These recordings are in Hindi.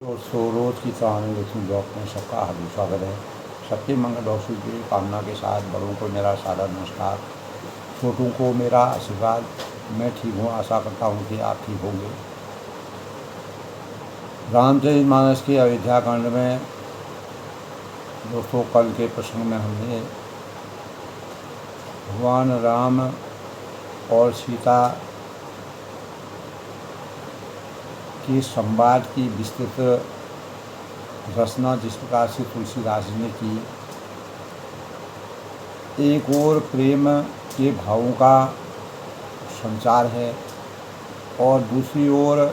दोस्तों, रोज़ की कहानी लिखी ब्लॉग में सबका हार्दिक स्वागत है। सबके मंगल और सुख की कामना के साथ बड़ों को मेरा सादर नमस्कार, छोटों को मेरा आशीर्वाद। मैं ठीक हूँ, आशा करता हूँ कि आप ठीक होंगे। रामचरितमानस के अयोध्या कांड में दोस्तों, कल के प्रसंग में हमने भगवान राम और सीता के संवाद की विस्तृत रचना जिस प्रकार से तुलसीदास जी ने की, एक ओर प्रेम के भावों का संचार है और दूसरी ओर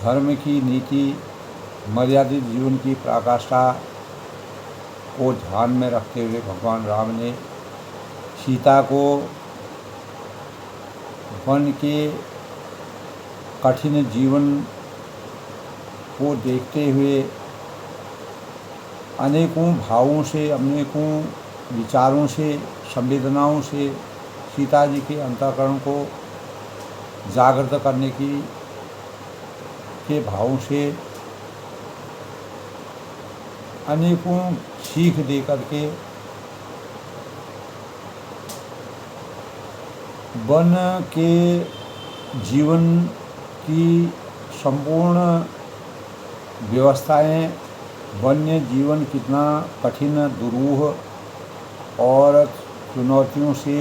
धर्म की नीति, मर्यादित जीवन की पराकाष्ठा को ध्यान में रखते हुए भगवान राम ने सीता को वन के कठिन जीवन को देखते हुए अनेकों भावों से, अनेकों विचारों से, संवेदनाओं से सीता जी के अंतःकरण को जागृत करने के भावों से अनेकों सीख दे करके वन के जीवन की संपूर्ण व्यवस्थाएं, वन्य जीवन कितना कठिन, दुरूह और चुनौतियों से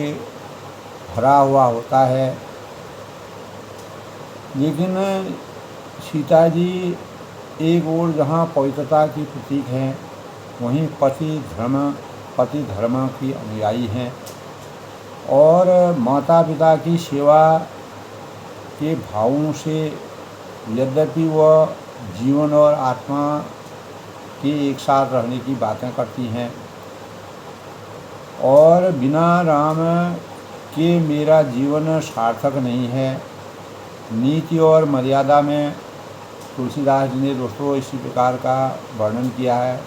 भरा हुआ होता है, लेकिन सीता जी एक ओर जहाँ पवित्रता की प्रतीक हैं, वहीं पति धर्म की अनुयायी हैं और माता पिता की सेवा के भावों से यद्यपि वह जीवन और आत्मा के एक साथ रहने की बातें करती हैं और बिना राम के मेरा जीवन सार्थक नहीं है। नीति और मर्यादा में तुलसीदास जी ने दोस्तों इसी प्रकार का वर्णन किया है।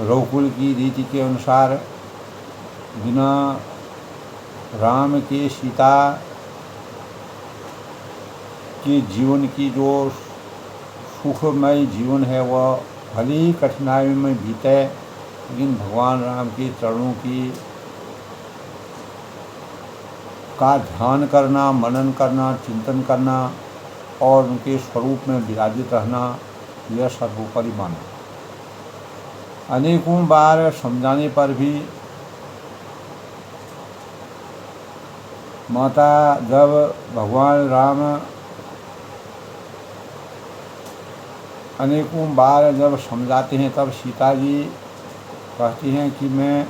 रघुकुल की रीति के अनुसार बिना राम के सीता के जीवन की जो सुखमय जीवन है वह भले ही कठिनाई में बीते, लेकिन भगवान राम के चरणों का ध्यान करना, मनन करना, चिंतन करना और उनके स्वरूप में विराजित रहना, यह सर्वोपरि माना। अनेकों बार समझाने पर भी माता जब भगवान राम अनेकों बार जब समझाते हैं, तब सीता जी कहती हैं कि मैं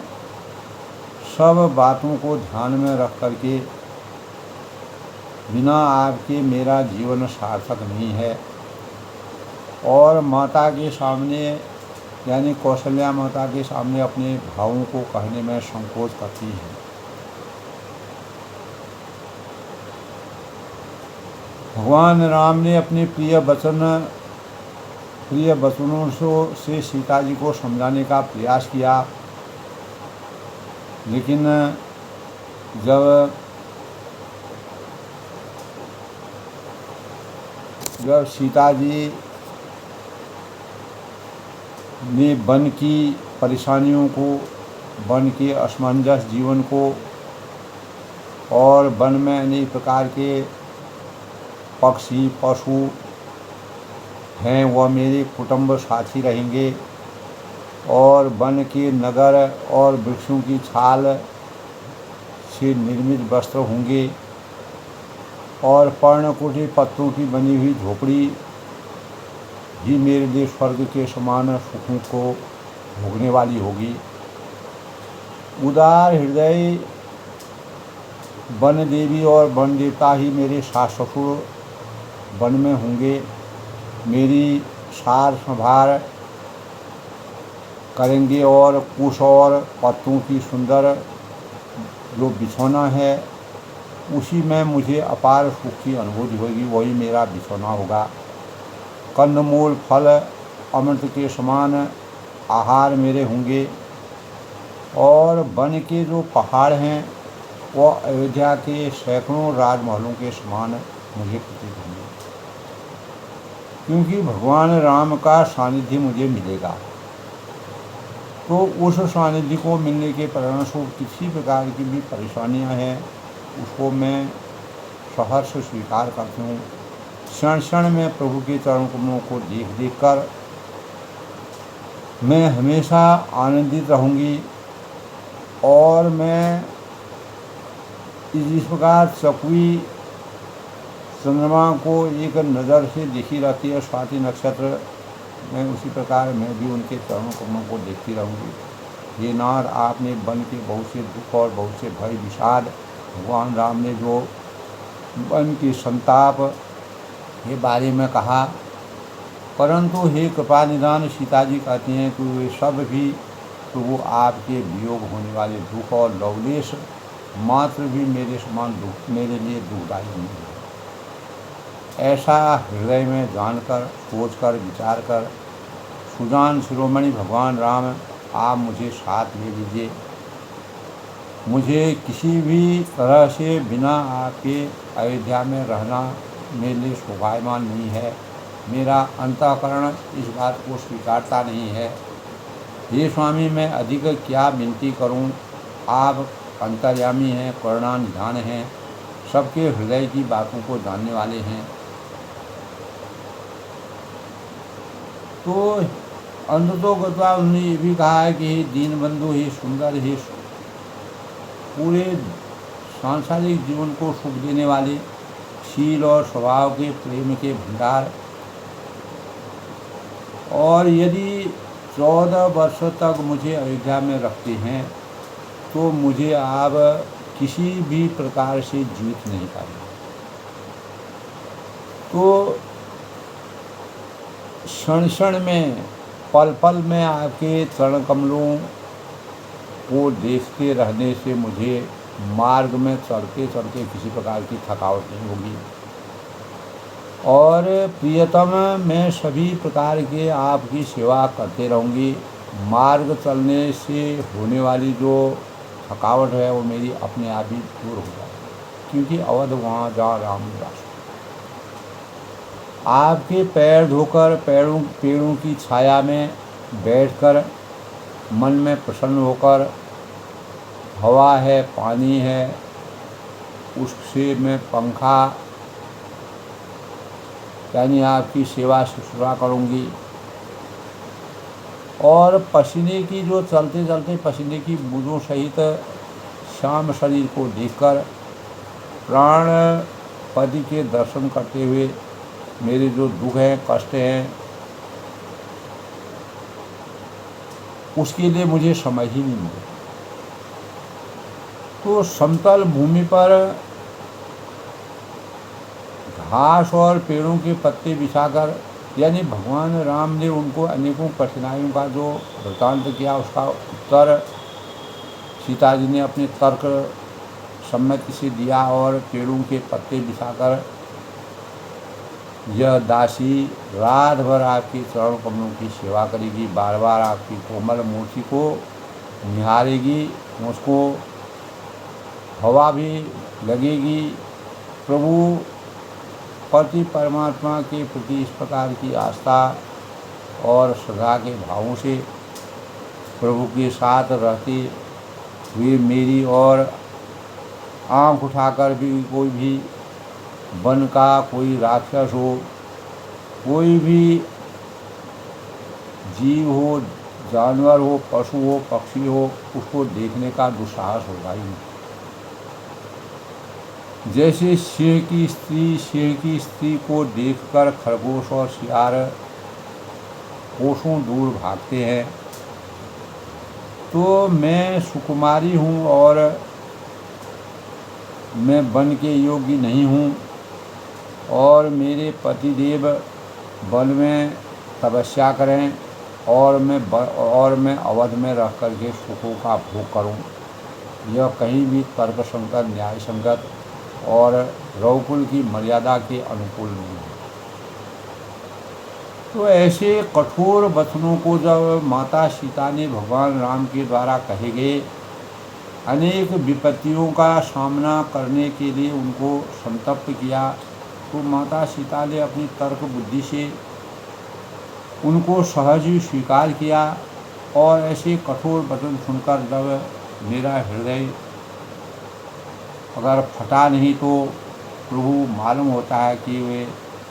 सब बातों को ध्यान में रख करके बिना आपके मेरा जीवन सार्थक नहीं है। और माता के सामने यानी कौशल्या माता के सामने अपने भावों को कहने में संकोच करती है। भगवान राम ने अपने प्रिय वचनों से सीता जी को समझाने का प्रयास किया, लेकिन जब सीता जी ने वन की परेशानियों को, वन के असमंजस जीवन को और वन में अनेक प्रकार के पक्षी पशु हैं, वह मेरे कुटुंब साथी रहेंगे और वन के नगर और वृक्षों की छाल से निर्मित वस्त्र होंगे और पर्णकुटी पत्तों की बनी हुई झोपड़ी ही मेरे लिए स्वर्ग के समान सुखों को भोगने वाली होगी। उदार हृदय वन देवी और वन देवता ही मेरे सास ससुर वन में होंगे, मेरी सार संभार करेंगे और कुश और पत्तों की सुंदर जो बिछौना है उसी में मुझे अपार सुख की अनुभूति होगी, वही मेरा बिछौना होगा। कंदमूल फल अमृत के समान आहार मेरे होंगे और वन के जो पहाड़ हैं वह अयोध्या के सैकड़ों राजमहलों के समान मुझे प्रतीत होंगे। क्योंकि भगवान राम का सानिध्य मुझे मिलेगा। तो उस सानिध्य को मिलने के परिणामस्वरूप किसी प्रकार की भी परेशानियां हैं उसको मैं सहर्ष स्वीकार करती हूँ। क्षण क्षण में प्रभु के चरण कमलों को देख देख कर मैं हमेशा आनंदित रहूँगी। और मैं इस प्रकार चकवी चंद्रमा को एक नज़र से देखी रहती है स्वाति नक्षत्र में, उसी प्रकार मैं भी उनके चरणों कमलों को देखती रहूँगी। ये नाथ, आपने वन के बहुत से दुख और बहुत से भय विषाद भगवान राम ने जो वन के संताप के बारे में कहा, परंतु हे कृपा निदान सीता जी कहती हैं कि वे सब भी प्रभु आपके वियोग होने वाले दुख और लवलेश मात्र भी मेरे समान दुख मेरे लिए दुखदायी नहीं है। ऐसा हृदय में जानकर सोचकर विचार कर सुजान शिरोमणि भगवान राम आप मुझे साथ ले लीजिए। मुझे किसी भी तरह से बिना आपके अयोध्या में रहना मेरे लिए शोभायमान नहीं है। मेरा अंतःकरण इस बात को स्वीकारता नहीं है। हे स्वामी, मैं अधिक क्या विनती करूं? आप अंतर्यामी हैं, करुणा निधान हैं, सबके हृदय की बातों को जानने वाले हैं। तो अंततोगत्वा उन्होंने ये भी कहा है कि हे दीनबंधु, हे सुंदर, हे पूरे सांसारिक जीवन को सुख देने वाले शील और स्वभाव के प्रेम के भंडार, और यदि 14 वर्ष तक मुझे अयोध्या में रखते हैं तो मुझे आप किसी भी प्रकार से जीवित नहीं पाएंगे। तो क्षण क्षण में पल पल में आपके चरण कमलों को देखते रहने से मुझे मार्ग में चलते चलते किसी प्रकार की थकावट नहीं होगी। और प्रियतम, मैं सभी प्रकार के आपकी सेवा करते रहूँगी। मार्ग चलने से होने वाली जो थकावट है वो मेरी अपने आप ही दूर हो जाएगी, क्योंकि अवध वहाँ जा राम निवास। आपके पैर धोकर पेड़ों की छाया में बैठकर मन में प्रसन्न होकर, हवा है, पानी है, उससे मैं पंखा यानी आपकी सेवा शुश्रूषा करूँगी। और पसीने की जो चलते चलते पसीने की बूंदों सहित श्याम शरीर को देखकर प्राण पति के दर्शन करते हुए मेरे जो दुख हैं, कष्ट हैं, उसके लिए मुझे समय ही नहीं मिले। तो समतल भूमि पर घास और पेड़ों के पत्ते बिछाकर, यानी भगवान राम ने उनको अनेकों कठिनाइयों का जो वृतांत किया उसका उत्तर सीता जी ने अपने तर्क सम्मति से दिया। और पेड़ों के पत्ते बिछाकर यह दासी रात भर आपकी चरण कमलों की सेवा करेगी, बार बार आपकी कोमल मूर्ति को निहारेगी, उसको हवा भी लगेगी। प्रभु पति परमात्मा के प्रति इस प्रकार की आस्था और श्रद्धा के भावों से प्रभु के साथ रहते हुए मेरी और आँख उठाकर भी कोई भी वन का कोई राक्षस हो, कोई भी जीव हो, जानवर हो, पशु हो, पक्षी हो, उसको देखने का दुस्साहस होगा ही नहीं। जैसे सिंह की स्त्री को देखकर खरगोश और सियार कोसों दूर भागते हैं, तो मैं सुकुमारी हूँ और मैं वन के योग्य नहीं हूँ, और मेरे पतिदेव वन में तपस्या करें और मैं अवध में रह कर के सुखों का भोग करूं। यह कहीं भी तर्क संगत, न्याय संगत और रघुकुल की मर्यादा के अनुकूल नहीं है। तो ऐसे कठोर वचनों को जब माता सीता ने भगवान राम के द्वारा कहे गए अनेक विपत्तियों का सामना करने के लिए उनको संतप्त किया, तो माता सीता ने अपनी तर्क बुद्धि से उनको सहज ही स्वीकार किया। और ऐसे कठोर वचन सुनकर जब मेरा हृदय अगर फटा नहीं तो प्रभु मालूम होता है कि वे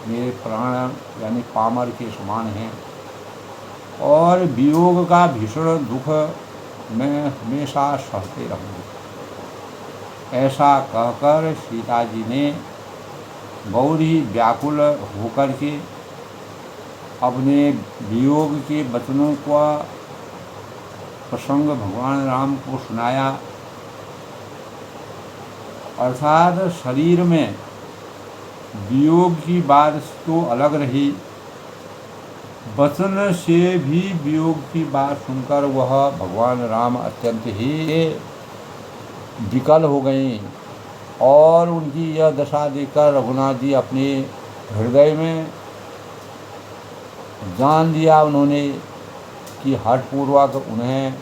मेरे प्राण यानी पामर के समान हैं। और वियोग का भीषण दुख मैं हमेशा सहते रहूँगी। ऐसा कहकर सीता जी ने बहुत ही व्याकुल होकर के अपने वियोग के वचनों का प्रसंग भगवान राम को सुनाया। अर्थात शरीर में वियोग की बात तो अलग रही, वचन से भी वियोग की बात सुनकर वह भगवान राम अत्यंत ही विकल हो गए। और उनकी यह दशा देखकर रघुनाथ जी अपने हृदय में जान लिया उन्होंने कि हठपूर्वक उन्हें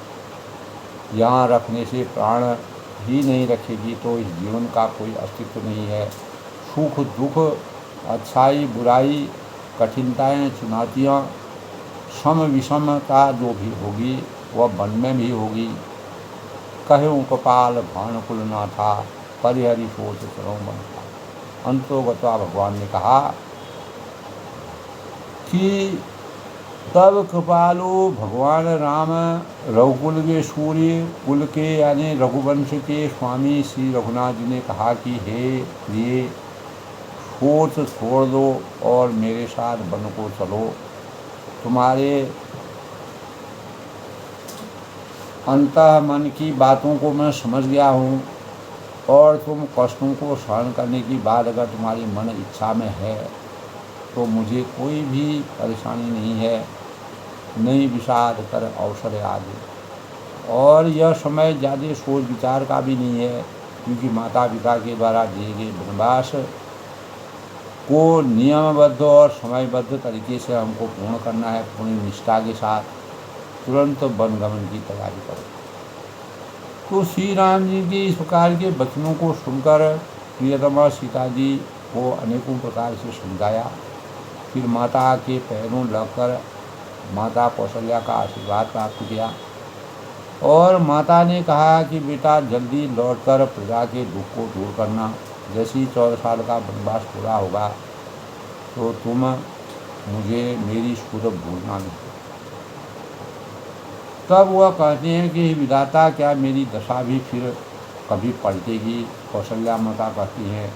यहाँ रखने से प्राण ही नहीं रखेगी तो इस जीवन का कोई अस्तित्व नहीं है। सुख दुख, अच्छाई बुराई, कठिनताएं, चुनौतियाँ, सम विषमता जो भी होगी वह वन में भी होगी। कहूँ कपाल भानुकुल न था, परिहरि सोच चरो मन था। अंतोगत्वा भगवान ने कहा कि तब कृपालु भगवान राम रघुकुल के सूर्य कुल के यानी रघुवंश के स्वामी श्री रघुनाथ जी ने कहा कि हे प्रिय, सोच छोड़ दो और मेरे साथ वन को चलो। तुम्हारे अंतः मन की बातों को मैं समझ गया हूँ और तुम कष्टों को सहन करने की बात अगर तुम्हारी मन इच्छा में है तो मुझे कोई भी परेशानी नहीं है, नहीं विषाद कर अवसर आदि। और यह समय ज़्यादा सोच विचार का भी नहीं है क्योंकि माता पिता के द्वारा दिए गए वनवास को नियमबद्ध और समयबद्ध तरीके से हमको पूर्ण करना है। पूर्ण निष्ठा के साथ तुरंत वनगमन की तैयारी करो। तो श्री राम जी के इस प्रकार के वचनों को सुनकर प्रियतमा सीता जी को अनेकों प्रकार से समझाया। फिर माता के पैरों लगकर माता कौशल्या का आशीर्वाद प्राप्त किया और माता ने कहा कि बेटा जल्दी लौटकर प्रजा के दुख को दूर करना। जैसे ही 14 साल का वनवास पूरा होगा तो तुम मुझे मेरी सुध भूलना नहीं। तब वह कहते हैं कि विधाता क्या मेरी दशा भी फिर कभी पलटेगी। कौशल्या माता कहती हैं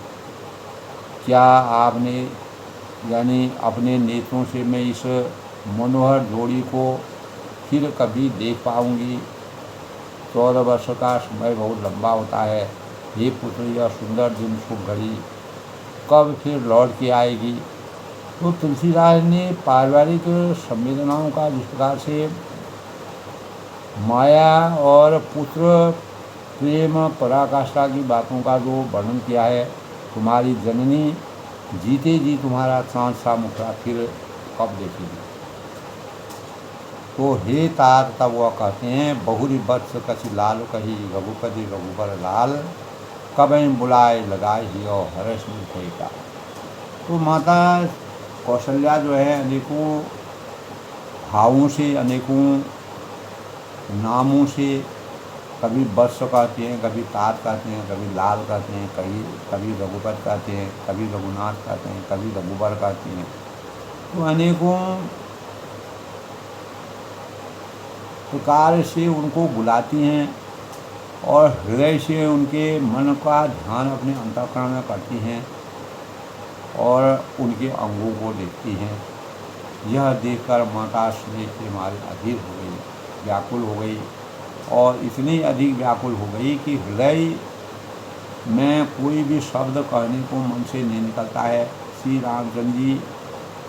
क्या आपने यानी अपने नेत्रों से मैं इस मनोहर जोड़ी को फिर कभी देख पाऊंगी। 14 वर्ष का समय बहुत लंबा होता है। हे पुत्र, यह सुंदर दिन शुभ घड़ी कब फिर लौट के आएगी। तो तुलसीदास ने पारिवारिक संवेदनाओं का जिस प्रकार से माया और पुत्र प्रेम पराकाष्ठा की बातों का जो वर्णन किया है, तुम्हारी जननी जीते जी तुम्हारा चाँद सा मुखड़ा फिर कब देखेगी। तो हे तात, तब वह कहते हैं बहुरी वत्स कछि लाल कही रघुपति रघुबर लाल कबई बुलाए लगाए ही और हर्ष मिलते का। तो माता कौशल्या जो है अनेकों भावों से अनेकों नामों से कभी वत्स कहते हैं, कभी तात कहते हैं, कभी लाल कहते हैं, कभी रघुपत कहते हैं, कभी रघुनाथ कहते हैं, कभी रघुबर कहते हैं। तो अनेकों प्रकार से उनको बुलाती हैं और हृदय से उनके मन का ध्यान अपने अंतःकरण में करती हैं और उनके अंगों को देखती हैं। यह देखकर माता स्नेह के मारे अधीर हो गई, व्याकुल हो गई और इतनी अधिक व्याकुल हो गई कि हृदय में कोई भी शब्द कहने को मन से नहीं निकलता है। श्री रामचंद्र जी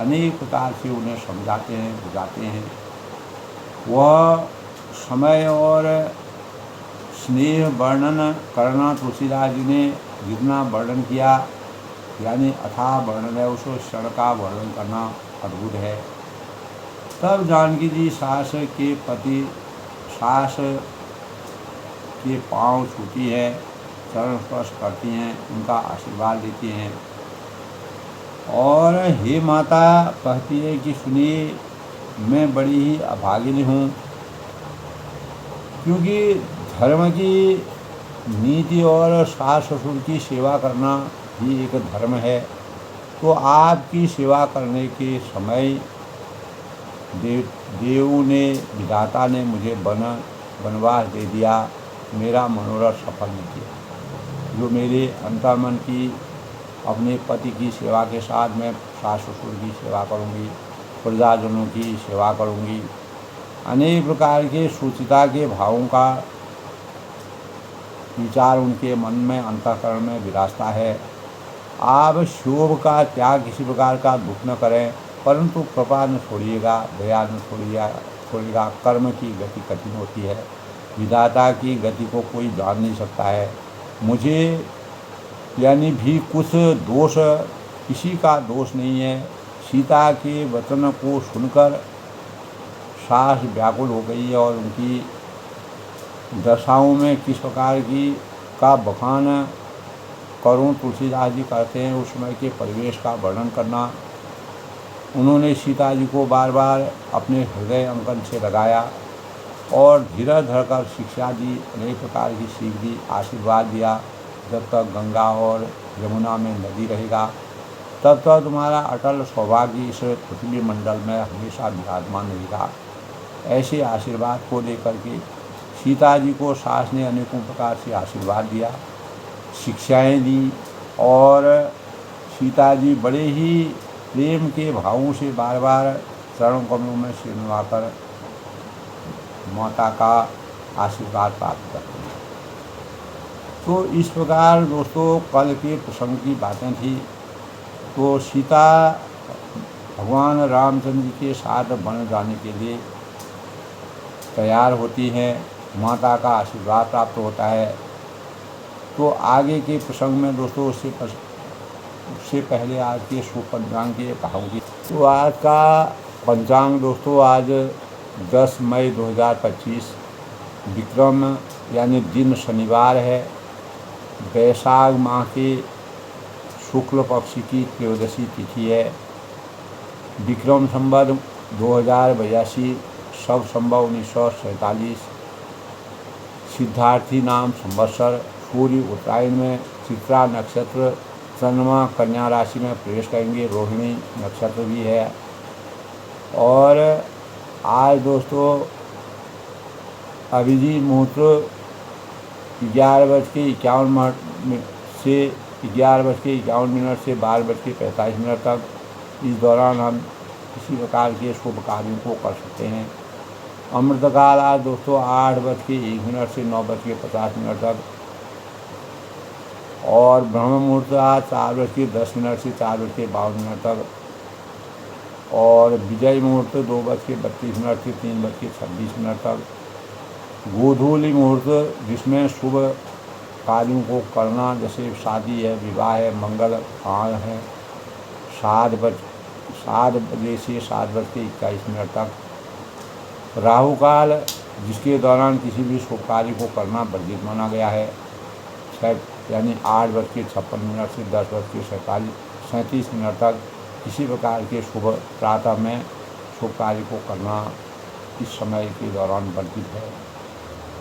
अनेक प्रकार से उन्हें समझाते हैं, बुझाते हैं। वह समय और स्नेह वर्णन करना तुलसीदास जी ने जितना वर्णन किया यानी अथाह वर्णन है, उसको क्षण का वर्णन करना अद्भुत है। तब जानकी जी सास के पति सास के पांव छूती है, चरण स्पर्श करती हैं, उनका आशीर्वाद देती हैं और हे माता कहती है कि सुनिए मैं बड़ी ही अभागिनी हूँ, क्योंकि धर्म की नीति और सास ससुर की सेवा करना ही एक धर्म है। तो आपकी सेवा करने के समय देव ने, विधाता ने मुझे वनवास दे दिया, मेरा मनोरथ सफल नहीं किया। जो मेरे अंतर्मन की अपने पति की सेवा के साथ मैं सास ससुर की सेवा करूँगी, प्रजाजनों की सेवा करूँगी, अनेक प्रकार के सुचिता के भावों का विचार उनके मन में, अंतःकरण में विराजता है। आप शोभ का त्याग, किसी प्रकार का दुख न करें, परंतु कृपा न छोड़िएगा, दया न छोड़िएगा। कर्म की गति कठिन होती है, विधाता की गति को कोई जान नहीं सकता है। मुझे यानी भी कुछ दोष, किसी का दोष नहीं है। सीता के वचन को सुनकर सास व्याकुल हो गई और उनकी दशाओं में किस प्रकार की का बखान करूं, तुलसीदास जी कहते हैं उस समय के परिवेश का वर्णन करना। उन्होंने सीता जी को बार बार अपने हृदय अंकन से लगाया और धीरज धरकर शिक्षा दी, अनेक प्रकार की सीख दी, आशीर्वाद दिया। जब तक गंगा और यमुना में नदी रहेगा तब तक तुम्हारा अटल सौभाग्य इस पृथ्वी मंडल में हमेशा विराजमान रहेगा। ऐसे आशीर्वाद को लेकर के सीता जी को सास ने अनेकों प्रकार से आशीर्वाद दिया, शिक्षाएं दी और सीता जी बड़े ही प्रेम के भावों से बार बार चरण कमलों में सिर नवाकर माता का आशीर्वाद प्राप्त करते हैं। तो इस प्रकार दोस्तों कल के प्रसंग की बातें थी। तो सीता भगवान रामचंद्र जी के साथ वन जाने के लिए तैयार होती हैं, माता का आशीर्वाद प्राप्त होता है। तो आगे के प्रसंग में दोस्तों उससे पहले आज के शुभ पंचांग की कहूँगी। तो आज का पंचांग दोस्तों, आज 10 मई 2025 विक्रम यानी दिन शनिवार है। वैशाख माह के शुक्ल पक्ष की त्रयोदशी तिथि है। विक्रम संवत 2082, सब संभव 1947, सिद्धार्थी नाम संवत्सर, सूर्य उत्तरायण में, चित्रा नक्षत्र, चंद्रमा कन्या राशि में प्रवेश करेंगे, रोहिणी नक्षत्र भी है। और आज दोस्तों अभिजीत मुहूर्त 11:51 से 11:51 से 12:45 तक। इस दौरान हम किसी प्रकार के शुभ कार्यों को कर सकते हैं। अमृतकाल आज दोस्तों 8:01 से 9:50 तक। और ब्रह्म मुहूर्त आज 4:10 से 4:52 तक। और विजय मुहूर्त 2:32 से 3:26 तक। गोधूली मुहूर्त जिसमें शुभ कार्यों को करना, जैसे शादी है, विवाह है, मंगल काल है, 7 बजे से 7:21 तक। राहु काल जिसके दौरान किसी भी शुभ कार्य को करना वर्जित माना गया है, यानी 8:56 से 10:37 तक। किसी प्रकार के शुभ प्रातः में शुभ कार्य को करना इस समय के दौरान वर्जित है।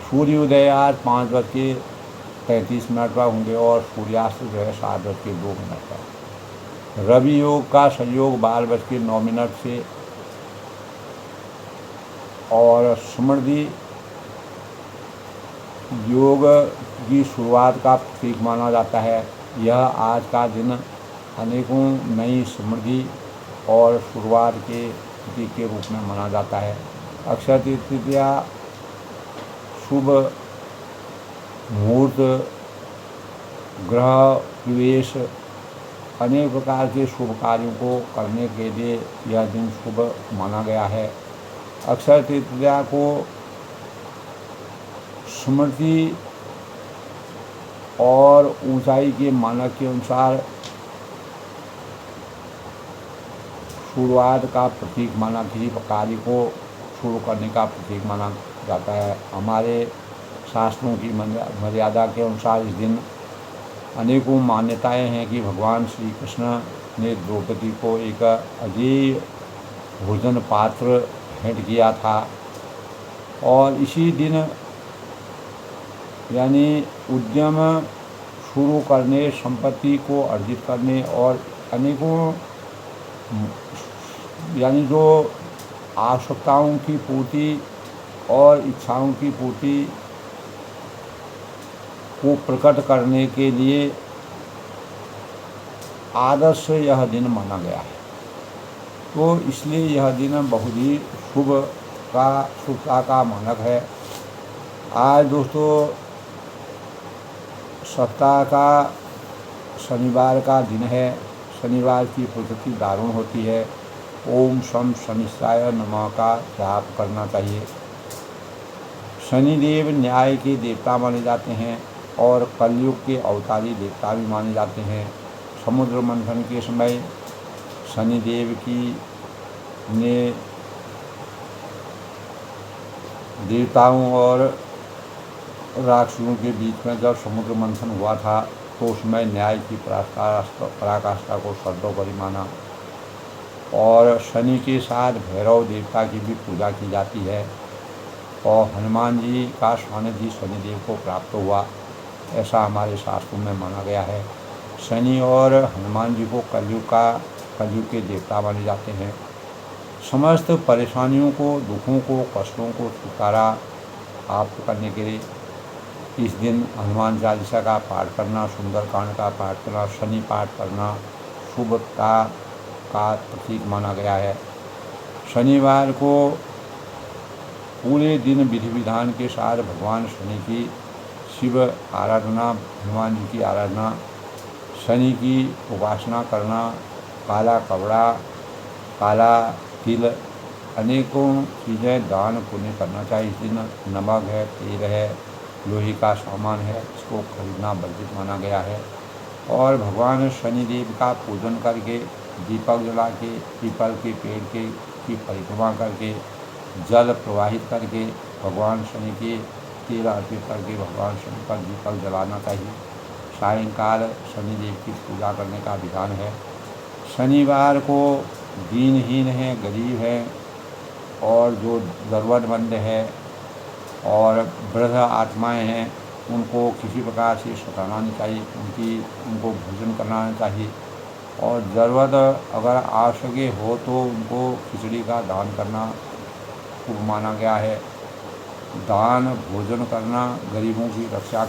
सूर्योदय आज 5:33 पर होंगे और सूर्यास्त जो है 7:02 पर। रवि योग का संयोग 12:09 से। और समृद्धि योग की शुरुआत का प्रतीक माना जाता है। यह आज का दिन अनेकों नई समृद्धि और शुरुआत के प्रतीक के रूप में माना जाता है। अक्षय तृतीया शुभ मुहूर्त, ग्रह प्रवेश, अनेक प्रकार के शुभ कार्यों को करने के लिए यह दिन शुभ माना गया है। अक्षय तृतीया को स्मृति और ऊंचाई के मानक के अनुसार शुरुआत का प्रतीक माना, किसी कार्य को शुरू करने का प्रतीक माना जाता है। हमारे शास्त्रों की मर्यादा के अनुसार इस दिन अनेकों मान्यताएं हैं कि भगवान श्री कृष्ण ने द्रौपदी को एक अजीब भोजन पात्र भेंट किया था। और इसी दिन यानी उद्यम शुरू करने, संपत्ति को अर्जित करने और अनेकों यानी जो आवश्यकताओं की पूर्ति और इच्छाओं की पूर्ति को प्रकट करने के लिए आदर्श यह दिन माना गया है। तो इसलिए यह दिन बहुत ही शुभता का मानक है। आज दोस्तों सप्ताह का शनिवार का दिन है। शनिवार की प्रकृति दारुण होती है। ओम शम शनिश्चाय नमः का जाप करना चाहिए। शनिदेव न्याय के देवता माने जाते हैं और कलयुग के अवतारी देवता भी माने जाते हैं। समुद्र मंथन के समय शनिदेव की ने देवताओं और राक्षसों के बीच में जब समुद्र मंथन हुआ था तो उसमें न्याय की पराकाष्ठा को सर्वोपरि माना। और शनि के साथ भैरव देवता की भी पूजा की जाती है। और हनुमान जी का सानिध्य शनिदेव को प्राप्त हुआ, ऐसा हमारे शास्त्रों में माना गया है। शनि और हनुमान जी को कलयुग के देवता माने जाते हैं। समस्त परेशानियों को, दुखों को, कष्टों को छुटकारा प्राप्त करने के लिए इस दिन हनुमान चालीसा का पाठ करना, सुंदरकांड का पाठ करना, शनि पाठ करना शुभता का प्रतीक माना गया है। शनिवार को पूरे दिन विधि विधान के साथ भगवान शनि की शिव आराधना, हनुमान जी की आराधना, शनि की उपासना करना, काला कपड़ा, काला तिल, अनेकों चीज़ें दान पुण्य करना चाहिए। इस दिन नमक है, तेल है, लोहे का सामान है, इसको खरीदना वर्जित माना गया है। और भगवान शनिदेव का पूजन करके, दीपक जला के, पीपल के पेड़ की परिक्रमा करके, जल प्रवाहित करके भगवान शनि के तेल अर्पित करके भगवान शनि पर दीपक जलाना चाहिए। सायंकाल शनिदेव की पूजा करने का विधान है। शनिवार को दीनहीन है, गरीब है और जो ज़रूरतमंद है और वृद्ध आत्माएं हैं, उनको किसी प्रकार से सताना नहीं चाहिए, उनको भोजन कराना चाहिए। और ज़रूरत अगर आवश्यक हो तो उनको खिचड़ी का दान करना शुभ माना गया है। दान भोजन करना, गरीबों की रक्षा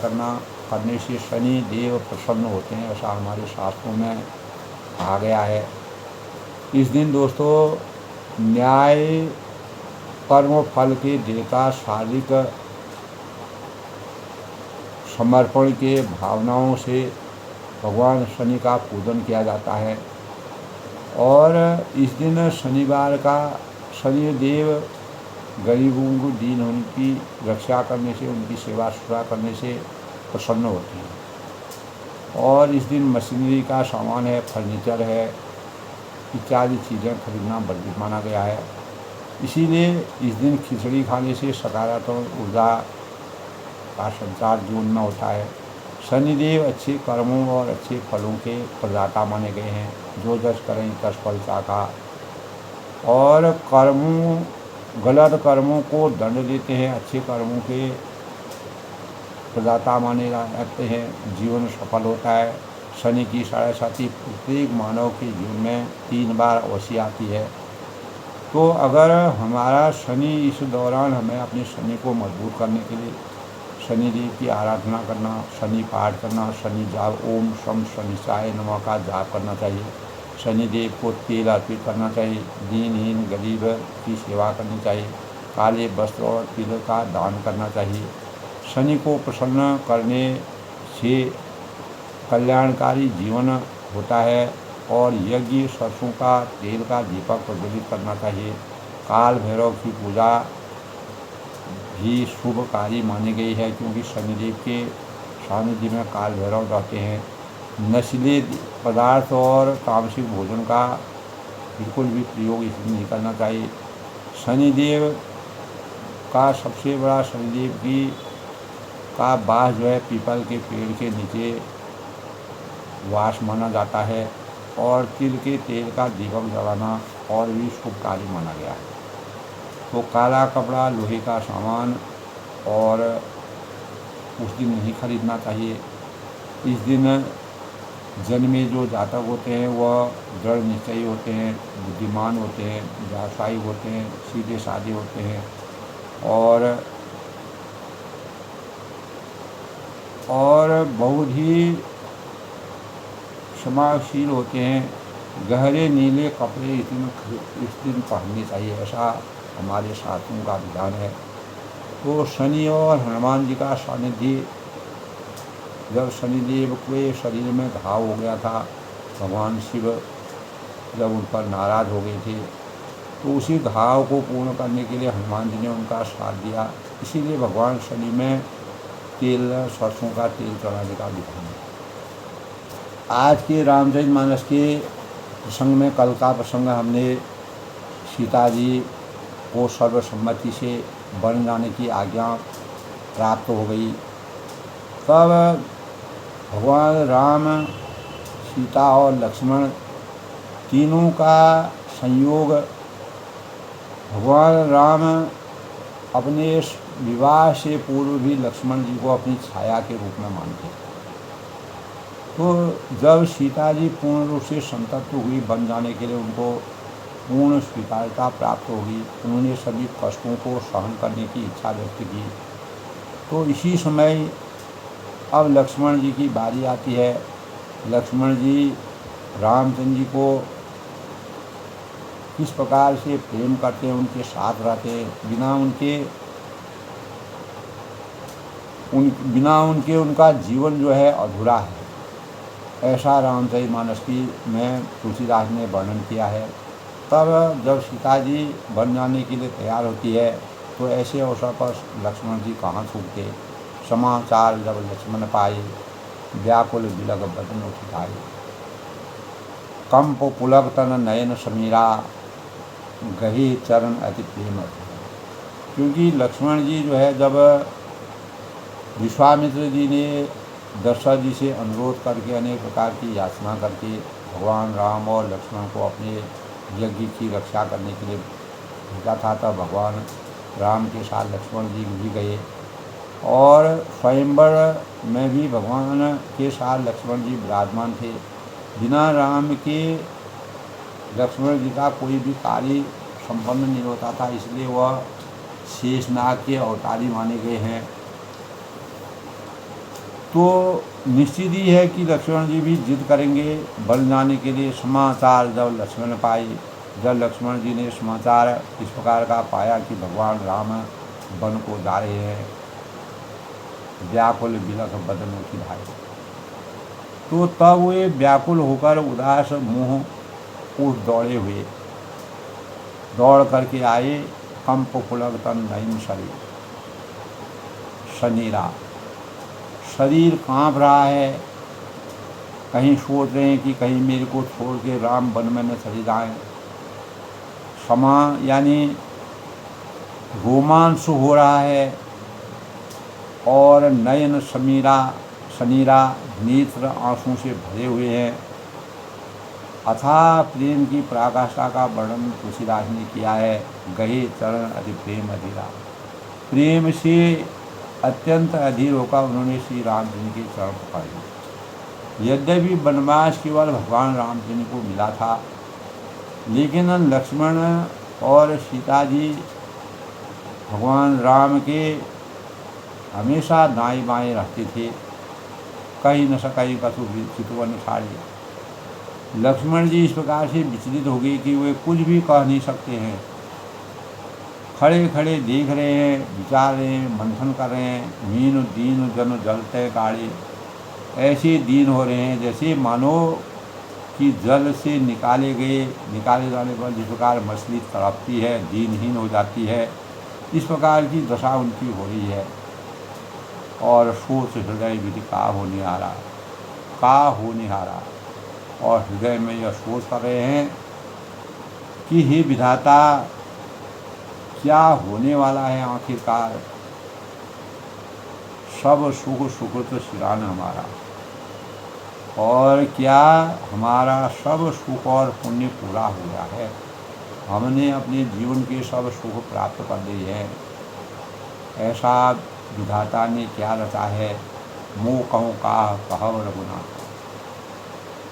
करने से शनि देव प्रसन्न होते हैं, ऐसा हमारे शास्त्रों में कहा गया है। इस दिन दोस्तों न्याय कर्म फल के देवता शारीरिक समर्पण के भावनाओं से भगवान शनि का पूजन किया जाता है। और इस दिन शनिवार का शनिदेव गरीबों को दीन होने की रक्षा करने से, उनकी सेवा शुश्रूषा करने से प्रसन्न होते हैं। और इस दिन मशीनरी का सामान है, फर्नीचर है, इत्यादि चीज़ें खरीदना वर्जित माना गया है। इसीलिए इस दिन खिचड़ी खाने से सकारात्मक ऊर्जा का संचार जीवन में होता है। शनिदेव अच्छे कर्मों और अच्छे फलों के प्रदाता माने गए हैं। जो जस करें तस फल चाखा। और गलत कर्मों को दंड देते हैं, अच्छे कर्मों के प्रदाता माने जाते हैं। जीवन सफल होता है। शनि की साढ़े प्रत्येक मानव के जीवन में 3 बार अवश्य आती है। तो अगर हमारा शनि इस दौरान हमें अपने शनि को मजबूत करने के लिए शनिदेव की आराधना करना, शनि पाठ करना, शनि जाप, ओम शम शनिश्चाय नमः का जाप करना चाहिए। शनिदेव को तेल अर्पित करना चाहिए। दीनहीन गरीब की सेवा करनी चाहिए। काले वस्त्र और तिल का दान करना चाहिए। शनि को प्रसन्न करने से कल्याणकारी जीवन होता है। और यज्ञ सरसों का तेल का दीपक प्रज्वलित करना चाहिए। काल भैरव की पूजा भी शुभकारी मानी गई है, क्योंकि शनिदेव के सानिध्य में काल भैरव रहते हैं। नशीले पदार्थ और तामसिक भोजन का बिल्कुल भी प्रयोग इसमें नहीं करना चाहिए। शनिदेव का सबसे बड़ा शनिदेव का वास जो है पीपल के पेड़ के नीचे वास माना जाता है। और तिल के तेल का दीपक जलाना और भी शुभकारी माना गया है। तो काला कपड़ा, लोहे का सामान और उस दिन नहीं खरीदना चाहिए। इस दिन जन्मे जो जातक होते हैं वह दृढ़ निश्चयी होते हैं, बुद्धिमान होते हैं, व्यवसायी होते हैं, सीधे साधे होते हैं और बहुत ही क्षमाशील होते हैं। गहरे नीले कपड़े इस दिन पहनने चाहिए, ऐसा हमारे शास्त्रों का विधान है। तो शनि और हनुमान जी का सानिध्य, जब शनिदेव के शरीर में घाव हो गया था, भगवान शिव जब उन पर नाराज़ हो गए थे, तो उसी घाव को पूर्ण करने के लिए हनुमान जी ने उनका साथ दिया। इसीलिए भगवान शनि में तेल, सरसों का तेल चढ़ाने का विधान है। आज के रामचरितमानस के प्रसंग में, कल का प्रसंग हमने सीता जी को सर्वसम्मति से वन जाने की आज्ञा प्राप्त हो गई। तब भगवान राम, सीता और लक्ष्मण तीनों का संयोग, भगवान राम अपने विवाह से पूर्व भी लक्ष्मण जी को अपनी छाया के रूप में मानते। तो जब सीता जी पूर्ण रूप से संतप्त हुई, बन जाने के लिए उनको पूर्ण स्वीकारता प्राप्त होगी, उन्होंने सभी कष्टों को सहन करने की इच्छा व्यक्त की। तो इसी समय अब लक्ष्मण जी की बारी आती है। लक्ष्मण जी रामचंद्र जी को किस प्रकार से प्रेम करते हैं, उनके साथ रहते हैं, बिना उनके उनका जीवन जो है अधूरा है, ऐसा रामचरितमानस की में तुलसीदास ने वर्णन किया है। तब जब सीता जी बन जाने के लिए तैयार होती है, तो ऐसे अवसर पर लक्ष्मण जी कहाँ छूटते। समाचार जब लक्ष्मण पाए, व्याकुल बिलग बदन उठाए, कंप पुलक तन नयन समीरा, गहे चरण अति प्रेम। क्योंकि लक्ष्मण जी जो है, जब विश्वामित्र जी ने दशरथ जी से अनुरोध करके, अनेक प्रकार की याचना करके भगवान राम और लक्ष्मण को अपने यज्ञ की रक्षा करने के लिए भेजा था, तब भगवान राम के साथ लक्ष्मण जी भी गए और स्वयंवर में भी भगवान के साथ लक्ष्मण जी विराजमान थे। बिना राम के लक्ष्मण जी का कोई भी कार्य संपन्न नहीं होता था, इसलिए वह शेषनाग के अवतारी माने गए हैं। तो निश्चित ही है कि लक्ष्मण जी भी जिद करेंगे बन जाने के लिए। समाचार जब लक्ष्मण पाए, जब लक्ष्मण जी ने समाचार इस प्रकार का पाया कि भगवान राम वन को जा रहे हैं, व्याकुल बिलख बदन की भाई, तो तब वे व्याकुल होकर उदास मुँह उठ दौड़ करके आए। कंप पुलक तन नयन शरीरा, शरीर काँप रहा है, कहीं सोच रहे हैं कि कहीं मेरे को छोड़ के राम वन में न चले जाएं। क्षमा यानी रोमांस हो रहा है और नयन शनीरा, नेत्र आंसू से भरे हुए हैं। अथाह प्रेम की पराकाष्ठा का वर्णन तुलसीदास ने किया है। गहे चरण अति प्रेम अधीरा, प्रेम से अत्यंत अधीर होकर उन्होंने श्री रामचंद्र के चरण पकड़ लिए। यद्यपि वनवास केवल भगवान रामचंद्र को मिला था, लेकिन लक्ष्मण और सीता जी भगवान राम के हमेशा दाएं बाएं रहते थे। कहीं न सकई कछु चितवन छाड़े। लक्ष्मण जी इस प्रकार से विचलित हो गए कि वे कुछ भी कह नहीं सकते हैं। खड़े खड़े देख रहे हैं, विचार रहे हैं, मंथन कर रहे हैं। मीन दीन जन जलते गाड़ी, ऐसे दीन हो रहे हैं जैसे मानो कि जल से निकाले जाने पर जिस प्रकार मछली तड़पती है, दीनहीन हो जाती है, इस प्रकार की दशा उनकी हो रही है। और सोच हृदय विधि का होने हारा, और हृदय में यह सोच कर रहे हैं कि हे विधाता, क्या होने वाला है आखिरकार। सब सुकृत शिरान हमारा, और क्या हमारा सब सुख और पुण्य पूरा हो गया है। हमने अपने जीवन के सब सुख प्राप्त कर लिए हैं। ऐसा विधाता ने क्या रचा है, मोह कहूँ का कहव रघुनाथ।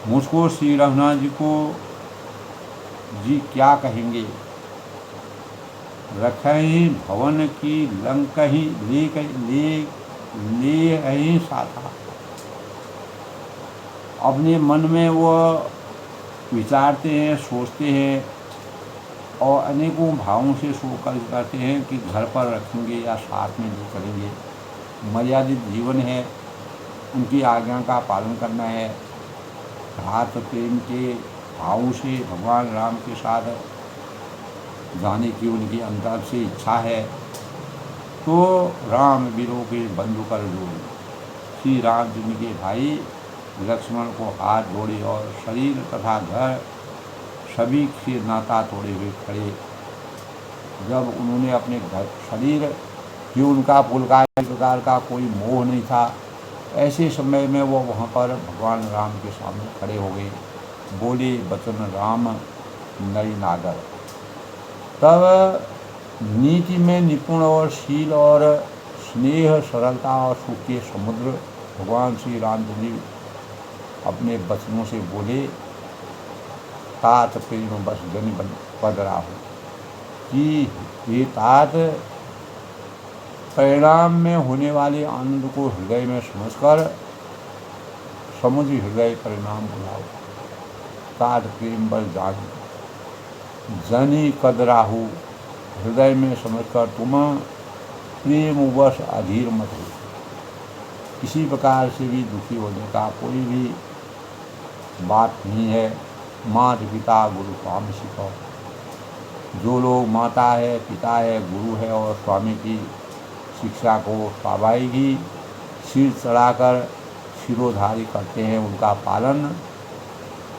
मुझको श्री रघुनाथ जी को जी क्या कहेंगे, रखें भवन की लंक ही ले ही साथा। अपने मन में वो विचारते हैं, सोचते हैं और अनेकों भावों से सोच करते हैं कि घर पर रखेंगे या साथ में ले चलेंगे। मर्यादित जीवन है, उनकी आज्ञा का पालन करना है। भ्रात प्रेम के भावों से भगवान राम के साथ जाने की उनकी अंतर से इच्छा है। तो राम वीरों के बंधु कर जोड़ श्री राम जी के भाई लक्ष्मण को हाथ जोड़े और शरीर तथा घर सभी से नाता तोड़े हुए खड़े। जब उन्होंने अपने घर शरीर कि उनका प्रकार का कोई मोह नहीं था, ऐसे समय में वो वहाँ पर भगवान राम के सामने खड़े हो गए। बोले बचन राम नई नागर। तब नीति में निपुण और शील और स्नेह सरलता और सुख के समुद्र भगवान श्री रामचंद्र जी अपने बचनों से बोले, तात प्रेम बस जन पद राहु कि ये तात परिणाम में होने वाले आनंद को हृदय में समझकर समुद्री हृदय परिणाम बुलाओ। तात प्रेम बस जान जनी कद राहु, हृदय में समझकर तुम प्रेम वश अधीर मत हो। किसी प्रकार से भी दुखी होने का कोई भी बात नहीं है। माता पिता गुरु स्वामी सिखाओ। जो लोग माता है, पिता है, गुरु है और स्वामी की शिक्षा को स्वाभाविक ही सिर चढ़ाकर शिरोधारी करते हैं, उनका पालन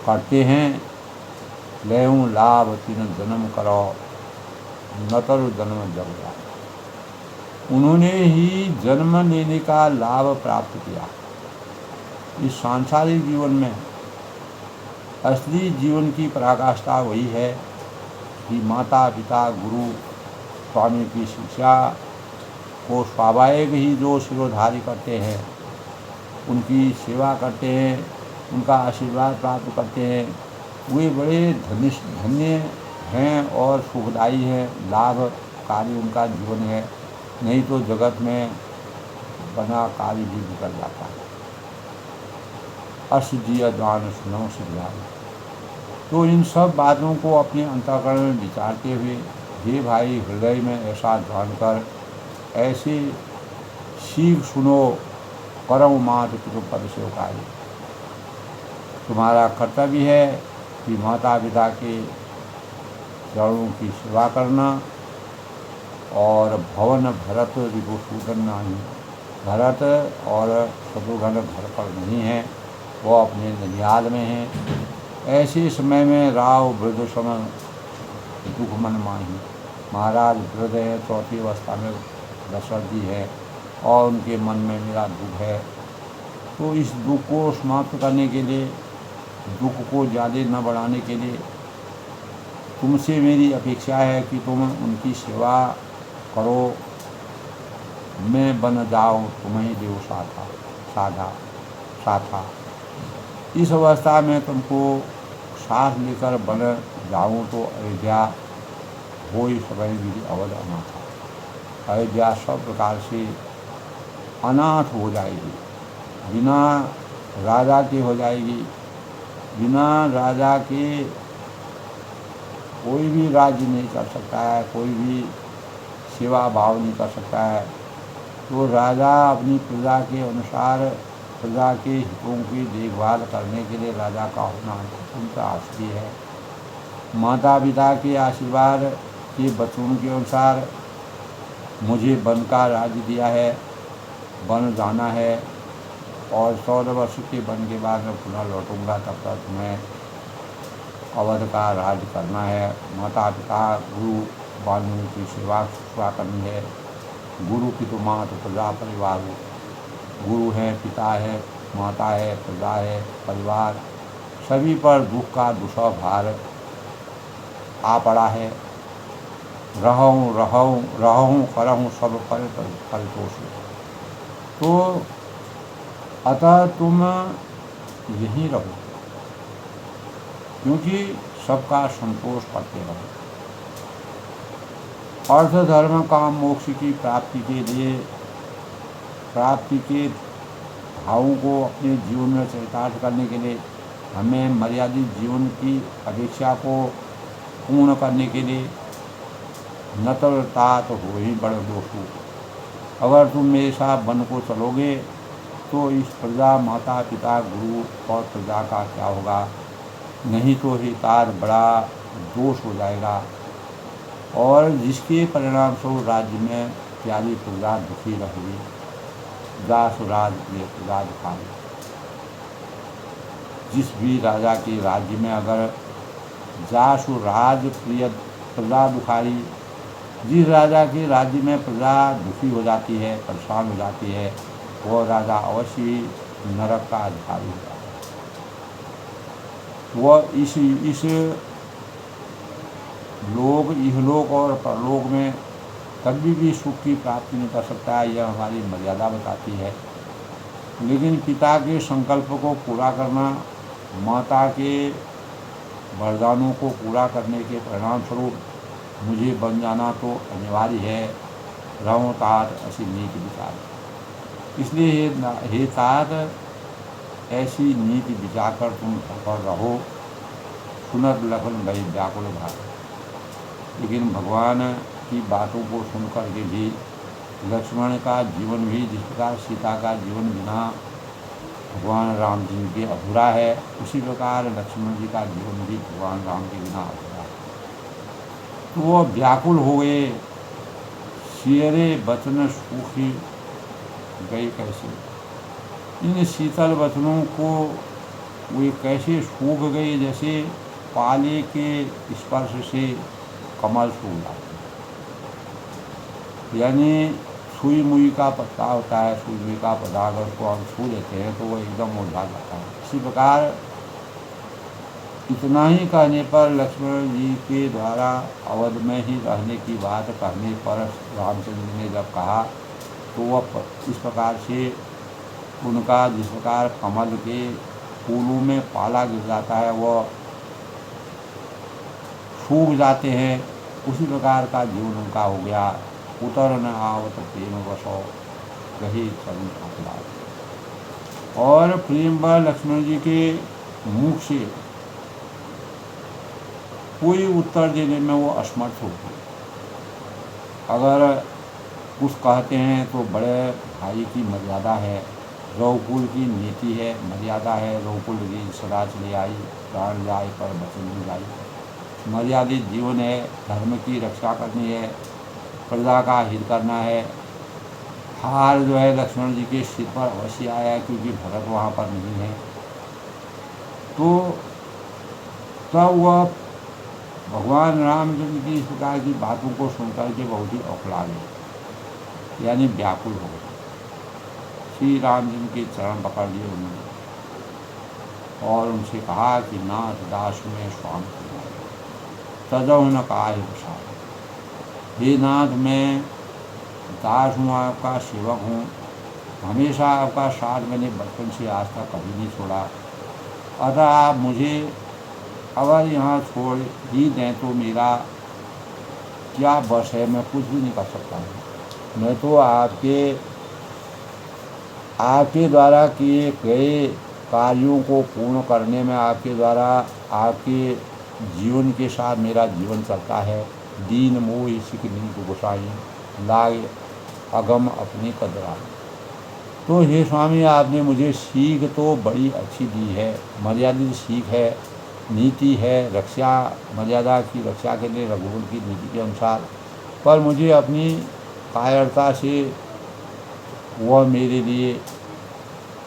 करते हैं। लेहूँ लाभ तीन जन्म करो, नतर जन्म जग जाए। उन्होंने ही जन्म लेने का लाभ प्राप्त किया। इस सांसारिक जीवन में असली जीवन की पराकाष्ठा वही है कि माता पिता गुरु स्वामी की शिक्षा को स्वाभाविक ही जो शिरोधारी करते हैं, उनकी सेवा करते हैं, उनका आशीर्वाद प्राप्त करते हैं, वे बड़े धन्य हैं और सुखदायी हैं। लाभकारी उनका जीवन है। नहीं तो जगत में बना कार्य भी निकल जाता है। अस जिया दान सुनो सिद्धान। तो इन सब बातों को अपने अंतःकरण में विचारते हुए हे भाई, हृदय में ऐसा जानकर ऐसे सीख सुनो, करम मात पितु पद सेवकाई। तुम्हारा कर्तव्य है कि माता पिता के चरणों की सेवा करना। और भवन भरत रिपुसूदन नहीं, भरत और शत्रुघ्न घर पर नहीं है, वो अपने ननिहाल में हैं। ऐसे समय में राव वृद्ध समय दुख मन माही। महाराज वृद्ध है, चौथी अवस्था में दशरथ जी है और उनके मन में मेरा दुख है। तो इस दुख को समाप्त करने के लिए, दुख को ज़्यादा न बढ़ाने के लिए तुमसे मेरी अपेक्षा है कि तुम उनकी सेवा करो। मैं बन जाऊँ तुम्हें देव साथा। इस अवस्था में तुमको साथ लेकर बन जाऊँ तो अयोध्या हो समय मेरी अवध अनाथ। अयोध्या सब प्रकार से अनाथ हो जाएगी, बिना राजा के हो जाएगी। बिना राजा के कोई भी राज्य नहीं कर सकता है, कोई भी सेवा भाव नहीं कर सकता है। तो राजा अपनी प्रजा के अनुसार प्रजा के हितों की देखभाल करने के लिए राजा का होना उनका आश्रय है। माता पिता के आशीर्वाद के बच्चों के अनुसार मुझे वन का राज्य दिया है, वन जाना है और 14 वर्ष के वन के बाद मैं पुनः लौटूंगा। तब तक तुम्हें अवध का राज करना है। माता पिता गुरु बांधवों की सेवा करनी है। गुरु पितु मातु प्रजा परिवार, गुरु है, पिता है, माता है, प्रजा है, परिवार, सभी पर दुख का दुसह भार आ पड़ा है। रहूँ रहूँ रहूँ करहूँ सब परितोष। तो अतः तुम यहीं रहो, क्योंकि सबका संतोष करते रहो। अर्थ धर्म काम मोक्ष की प्राप्ति के लिए, प्राप्ति के भावों को अपने जीवन में चरितार्थ करने के लिए हमें मर्यादित जीवन की अपेक्षा को पूर्ण करने के लिए न तो तात हो ही बड़े दोस्तों। अगर तुम मेरे साथ वन को चलोगे तो इस प्रजा, माता पिता, गुरु और प्रजा का क्या होगा? नहीं तो हितार बड़ा दोष हो जाएगा, और जिसके परिणाम स्वरूप राज्य में प्यारी प्रजा दुखी रहेगी। दास राज प्रिय प्रजा दुखारी। जिस भी राजा के राज्य में अगर जासु राज प्रिय प्रजा दुखारी, जिस राजा के राज्य में प्रजा दुखी हो जाती है, परेशान हो जाती है, वह राजा अवश्य ही नरक का अधिकारी होता है। वह इस लोक, इहलोक और परलोक में कभी भी सुख की प्राप्ति नहीं कर सकता है। यह हमारी मर्यादा बताती है। लेकिन पिता के संकल्प को पूरा करना, माता के वरदानों को पूरा करने के परिणाम स्वरूप मुझे बन जाना तो अनिवार्य है। रहो तात ऐसी नीति विचार। इसलिए हे तात, ऐसी नीति विचार कर तुम पर रहो। सुनत लखन भई व्याकुल भाग। लेकिन भगवान की बातों को सुनकर के भी लक्ष्मण का जीवन भी, जिस प्रकार सीता का जीवन बिना भगवान राम जी के अधूरा है, उसी प्रकार लक्ष्मण जी का जीवन भी भगवान राम के बिना अधूरा है। तो वो व्याकुल हो गए। शेरे वचन सूखी गए कैसे? इन शीतल वचनों को वे कैसे सूख गए, जैसे पाले के स्पर्श से कमल सूख जाते। यानी सुई मुई का पत्ता होता है, सुई मुई का पौधा अगर उसको हम छू लेते हैं तो वो एकदम मुरझा जाता है। इसी प्रकार इतना ही कहने पर लक्ष्मण जी के द्वारा अवध में ही रहने की बात कहने पर रामचंद्र ने जब कहा तो वह इस प्रकार से उनका, जिस प्रकार कमल के फूलों में पाला गिर जाता है वह सूख जाते हैं, उसी प्रकार का जीवन उनका हो गया। उतर न आवत प्रेम वसो कही चरण अपलाद। और प्रेम व लक्ष्मण जी के मुख से कोई उत्तर देने में वो असमर्थ होते। अगर कुछ कहते हैं तो बड़े भाई की मर्यादा है, रघुकुल की नीति है, मर्यादा है। रघुकुल रीत सदा चली आई, प्राण जाए पर वचन नहीं जाई। मर्यादित जीवन है, धर्म की रक्षा करनी है, प्रजा का हित करना है। हार जो है लक्ष्मण जी के सिर पर अवश्य आया है, क्योंकि भरत वहाँ पर नहीं है। तो तब वह भगवान रामचंद्र की इस प्रकार की बातों को सुनकर के बहुत ही औखला गए, यानी व्याकुल हो गए। श्री रामचंद्र के चरण पकड़ लिए उन्होंने और उनसे कहा कि नाथ दास में स्वामी तजौ न काहे प्रसाद। हे नाथ, मैं दास हूँ, आपका सेवक हूँ, हमेशा आपका साथ मैंने बचपन से आज तक कभी नहीं छोड़ा। अतः आप मुझे अगर यहाँ छोड़ ही दें तो मेरा क्या बस है, मैं कुछ भी नहीं कर सकता हूँ। मैं तो आपके द्वारा किए गए कार्यों को पूर्ण करने में, आपके द्वारा, आपके जीवन के साथ मेरा जीवन चलता है। दीन मोह सिख नीत गोसाई लाए अगम अपनी कदरा। तो हे स्वामी, आपने मुझे सीख तो बड़ी अच्छी दी है, मर्यादित सीख है, नीति है, रक्षा, मर्यादा की रक्षा के लिए रघुकुल की नीति के अनुसार, पर मुझे अपनी कायरता से वह मेरे लिए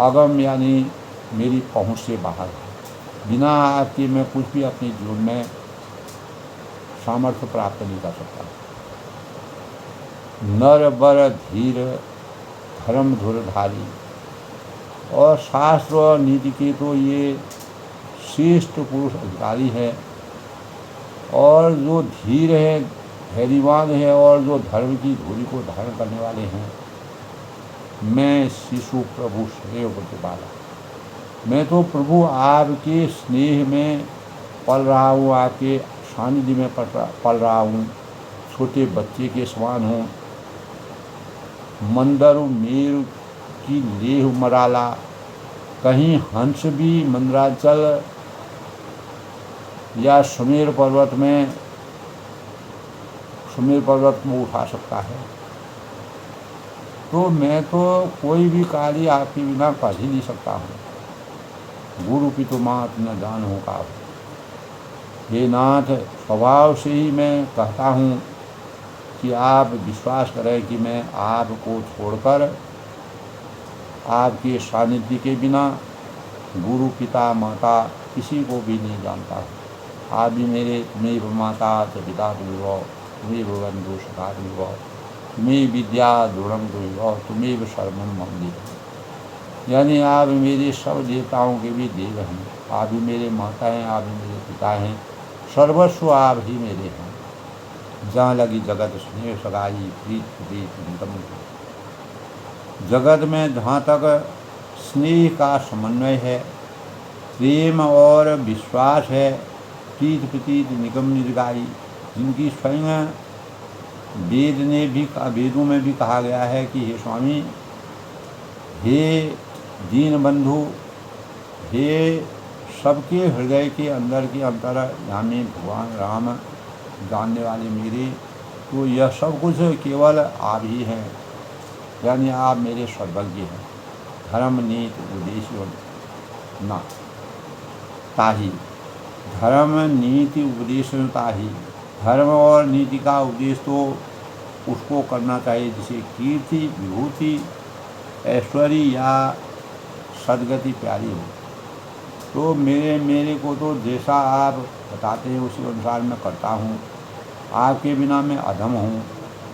अगम यानी मेरी पहुँच से बाहर है। बिना आपके मैं कुछ भी अपने जीवन में सामर्थ्य प्राप्त नहीं कर सकता। नर बर धीर धर्म धुरधारी, और शास्त्र और नीति के तो ये श्रेष्ठ पुरुष अधिकारी है। और जो धीर है, धैर्यवान है और जो धर्म की धूरी को धारण करने वाले हैं। मैं शिशु प्रभु स्नेह प्रतिपाला, मैं तो प्रभु आपके स्नेह में पल रहा हूँ, आपके सानिध्य में पल रहा हूँ, छोटे बच्चे के समान हूँ। मंदरु मेरु की लेह मराला, कहीं हंस भी मंदराचल या सुमेर पर्वत में उठा सकता है। तो मैं तो कोई भी कार्य आपके बिना कर ही नहीं सकता हूँ। गुरु की तो मात न जान हो का। हे नाथ, स्वभाव से ही मैं कहता हूँ कि आप विश्वास करें कि मैं आपको छोड़कर आपके सानिध्य के बिना गुरु पिता माता किसी को भी नहीं जानता हूँ। आप भी मेरे, तुम्हें माता च पिता तुमेव, तुम्हें बंधु सखा तुमेव, तुम्हें विद्या द्रोणम तुमेव, तुम्हें सर्वम मम देव। यानी आप मेरे सब देवताओं के भी देव हैं। आप ही मेरे माता हैं, आप ही मेरे पिता हैं, सर्वस्व आप ही मेरे हैं। जहाँ लगी जगत स्नेह सगाई प्रीत प्रीत निगम। जगत में जहाँ तक स्नेह का समन्वय है, प्रेम और विश्वास है, प्रीत प्रतीत निगम निर्गाई, जिनकी स्वयं वेदों में भी कहा गया है कि हे स्वामी, हे दीन बंधु, हे सबके हृदय के अंदर के अंतर्यामी भगवान राम जानने वाले मेरे, तो यह सब कुछ केवल आप ही हैं। यानी आप मेरे सर्वज्ञ हैं। धर्म नीति उद्देश्य ना ताही, धर्म नीति उपदेश ताही। धर्म और नीति का उपदेश तो उसको करना चाहिए जिसे कीर्ति विभूति ऐश्वर्य या सदगति प्यारी हो। तो मेरे को तो जैसा आप बताते हैं उसी अनुसार मैं करता हूँ। आपके बिना मैं अधम हूँ,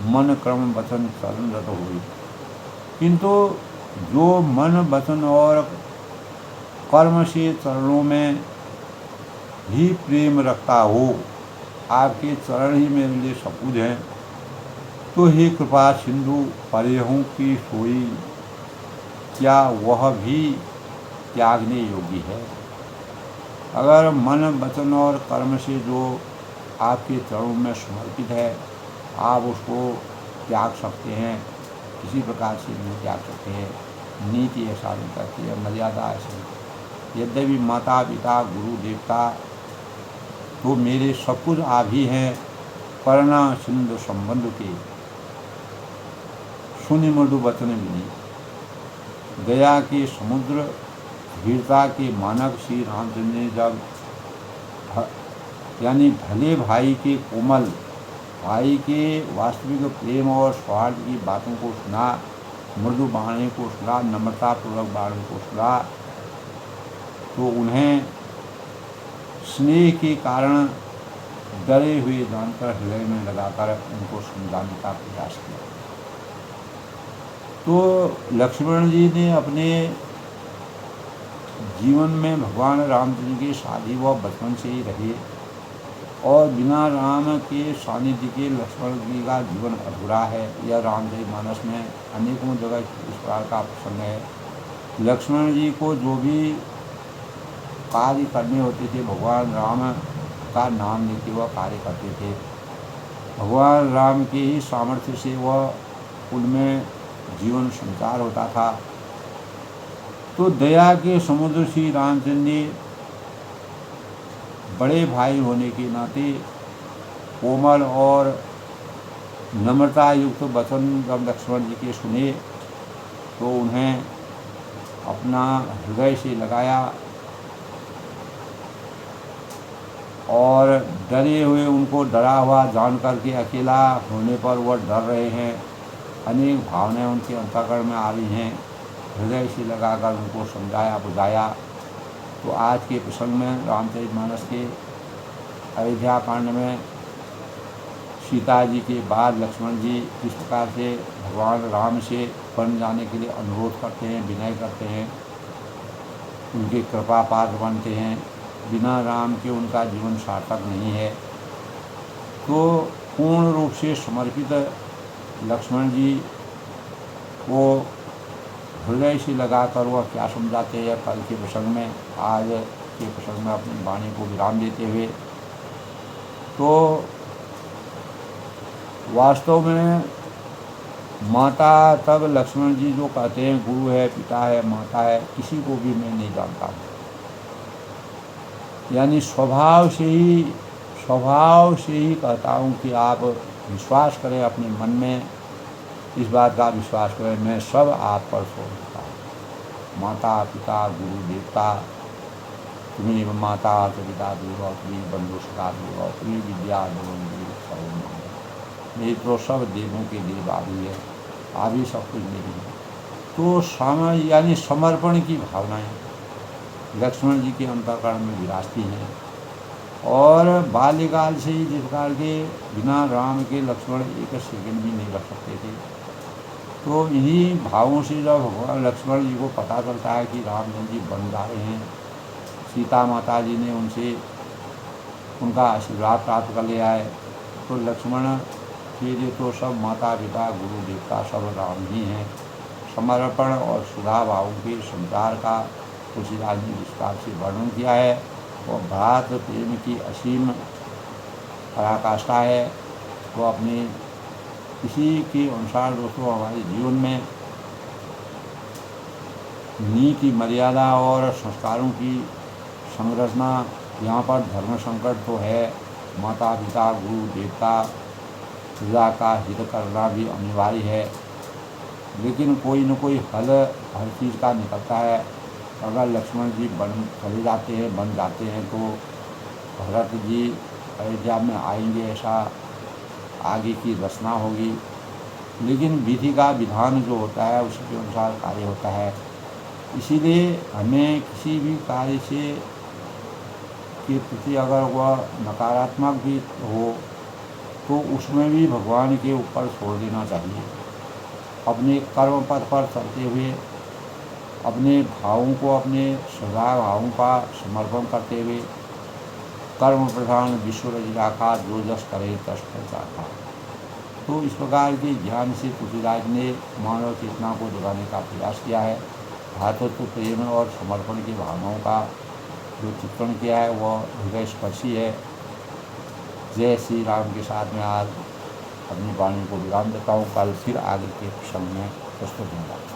मन क्रम वचन चरण रत हुई। किंतु जो मन वचन और कर्म से चरणों में ही प्रेम रखता हो, आपके चरण ही मेरे लिए सब कुछ हैं, तो हे कृपा सिंधु परिहूँ की सोई, क्या वह भी त्यागने योग्य है? अगर मन वचन और कर्म से जो आपके चरणों में समर्पित है, आप उसको त्याग सकते हैं, किसी प्रकार से नहीं त्याग सकते हैं। नीति ऐसा नहीं करती है, मर्यादा ऐसी। यद्यपि माता पिता गुरु देवता तो मेरे सब कुछ आप ही हैं। करुणा सिंधु संबंध के सुनि मृदु वचन विनी, दया के समुद्र धीरता के मानक श्री रामचंद्र ने जब यानी भले भाई के कोमल भाई के वास्तविक प्रेम और स्वार्थ की बातों को सुना, मृदु वाणी को सुना, नम्रतापूर्वक वाणी को सुना, तो उन्हें स्नेह के कारण डरे हुए जानकर हृदय में लगाकर उनको समझाने का प्रयास किया। तो लक्ष्मण जी ने अपने जीवन में भगवान रामचंद्र के शादी व बचपन से ही रहे और बिना राम के सानिध्य के लक्ष्मण जी का जीवन अधूरा है। यह रामचरितमानस में अनेकों जगह इस प्रकार का प्रसंग है। लक्ष्मण जी को जो भी कार्य करने होते थे, भगवान राम का नाम लेके वह कार्य करते थे। भगवान राम के ही सामर्थ्य से वह उनमें जीवन संचार होता था। तो दया के समुद्र श्री रामचंद्र ने बड़े भाई होने के नाते कोमल और नम्रता युक्त वचन जब लक्ष्मण जी के सुने तो उन्हें अपना हृदय से लगाया और डरे हुए उनको डरा हुआ जान करके अकेला होने पर वह डर रहे हैं। अनेक भावनाएं उनके अंतःकरण में आ रही हैं। हृदय से लगाकर उनको समझाया बुझाया। तो आज के प्रसंग में रामचरितमानस के अयोध्या कांड में सीता जी के बाद लक्ष्मण जी किस प्रकार से भगवान राम से बन जाने के लिए अनुरोध करते हैं, विनय करते हैं, उनके कृपा पात्र बनते हैं। बिना राम के उनका जीवन सार्थक नहीं है। तो पूर्ण रूप से समर्पित लक्ष्मण जी वो हृदय से लगाकर वह क्या समझाते हैं कल के प्रसंग में, आज के प्रसंग में अपनी वाणी को विराम देते हुए। तो वास्तव में माता, तब लक्ष्मण जी जो कहते हैं गुरु है, पिता है, माता है, किसी को भी मैं नहीं जानता हूँ। यानी स्वभाव से ही कहता हूँ कि आप विश्वास करें अपने मन में, इस बात का विश्वास करें, मैं सब आप पर छोड़ देता हूँ। माता पिता गुरु देवता, तुम्हें माता पिता देव, तुम्हें बंधु सखा देव, तुम्हें विद्या देव, मेरी तो सब देवों के देव आदि है, आदि सब कुछ मेरी है। तो यानी समर्पण की भावनाएं लक्ष्मण जी के अंतःकरण में विराजती हैं। और बाल्यकाल से ही जिस प्रकार के बिना राम के लक्ष्मण एक सेकंड भी नहीं रख सकते थे, तो इन्हीं भावों से जब भगवान लक्ष्मण जी को पता चलता है कि रामचंद्र जी बन जा रहे हैं, सीता माता जी ने उनसे उनका आशीर्वाद प्राप्त कर लिया है, तो लक्ष्मण के लिए तो सब माता पिता गुरु देवता सब राम ही हैं। समर्पण और सुधा भावों के संचार का तुलसीदास ने विस्तार से वर्णन किया है, और भ्रात प्रेम की असीम पराकाष्ठा है। वो अपने इसी के अनुसार दोस्तों हमारे जीवन में नीति मर्यादा और संस्कारों की संरचना, यहाँ पर धर्म संकट तो है, माता पिता गुरु देवता प्रजा का हित करना भी अनिवार्य है, लेकिन कोई न कोई हल हर चीज़ का निकलता है। अगर लक्ष्मण जी चले जाते हैं, बन जाते हैं, तो भरत जी अयोध्या में आएंगे, ऐसा आगे की रचना होगी। लेकिन विधि का विधान जो होता है उसी के अनुसार कार्य होता है। इसीलिए हमें किसी भी कार्य से के प्रति अगर वह नकारात्मक भी हो तो उसमें भी भगवान के ऊपर छोड़ देना चाहिए। अपने कर्म पथ पर चलते हुए अपने भावों को, अपने स्वभाव भावों का समर्पण करते हुए कर्म प्रधान विश्व रचना का जो जस करे तस फल चाहता। तो इस प्रकार के ज्ञान से तुलसीदास ने मानव चेतना को जगाने का प्रयास किया है। भातृत्व प्रेम और समर्पण की भावनाओं का जो चित्रण किया है वह हृदय स्पर्शी है। जय श्री राम के साथ में आज अपनी वाणी को विराम देता हूँ। कल फिर आगे के प्रसंग में प्रस्तुत होगा।